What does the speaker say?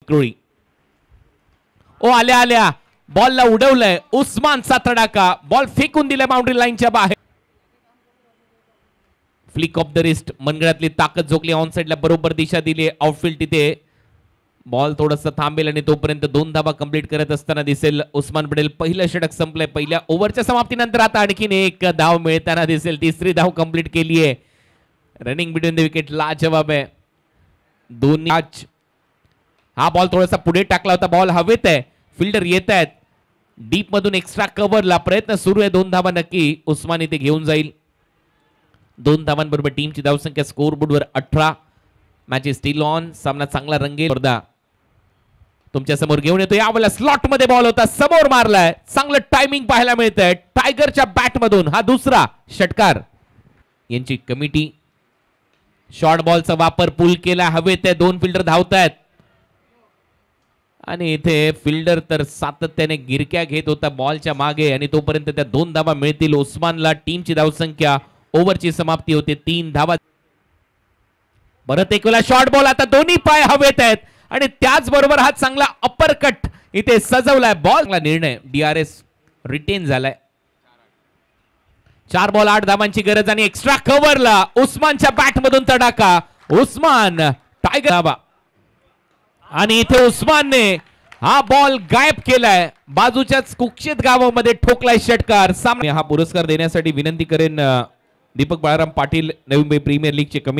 विक्रोळी. ओ आल्या आल्या बॉलला उडवलंय उस्मानचा तडाका. बॉल फेकून दिलाय बाउंड्री लाईनच्या बाहेर. फ्लिक ऑफ द रिस्ट मनगळ्यातली ताकद झोकली. ऑन साइडला बरोबर दिशा दिली. आउटफील्ड तिथे बॉल थोडंसं थांबेल आणि तोपर्यंत 2 धावा कंप्लीट करत असताना दिसेल उस्मान पटेल. पहिलं षटक संपलंय. पहिल्या ओव्हरच्या समाप्तीनंतर आता आणखीन एक धाव मिळताना दिसेल. तिसरी धाव कंप्लीट केली आहे. रनिंग बिटवीन द विकेट लाजवाब आहे. दोन्ही हा बॉल थोडासा पुढे टाकला होता. बॉल हवेत आहे. फिल्डर येत आहेत. डीप मधून एक्स्ट्रा कव्हरला प्रयत्न सुरू आहे. 2 धावा नक्की उस्मान इथे घेऊन जाईल. 2 धावांबरोबर टीमची धावसंख्या स्कोअरबोर्डवर 18. Match is steel on. सामना चांगला रंगेल. तुमच्या समोर घेऊन येतो. यावेळेला स्लॉट मध्ये बॉल होता. समोर मारलाय. चांगलं टायमिंग पाहायला मिळतंय टायगरच्या बॅट मधून. हा दुसरा षटकार. यांची कमिटी शॉर्ट बॉलचा वापर पूल केला. हवेत आहे. 2 फिल्डर धावतायत आणि इथे फिल्डर तर सातत्याने गिरक्या घेत होता बॉलच्या मागे आणि तोपर्यंत त्या 2 धावा मिळतील उस्मानला. टीमची धावसंख्या ओव्हरची समाप्ती होते 3 धावा. परत एक वेळा शॉर्ट बॉल. आता दोन्ही पाय हवेत आहेत आणि त्याचबरोबर हा चांगला अपर कट इथे सजवलाय. बॉल निर्णय. DRS रिटेन झालाय. 4 बॉल 8 धावांची गरज आणि एक्स्ट्रा कव्हरला उस्मानच्या बॅट मधून तडाका. उस्मान टायगर धावा आणि इथे उस्मानने हा बॉल गायब केलाय. बाजूच्याच कुक्षित गावामध्ये ठोकलाय षटकार. सामने हा पुरस्कार देण्यासाठी विनंती करेन दीपक बाळाराम पाटील, नवी मुंबई प्रीमियर लीगचे कमी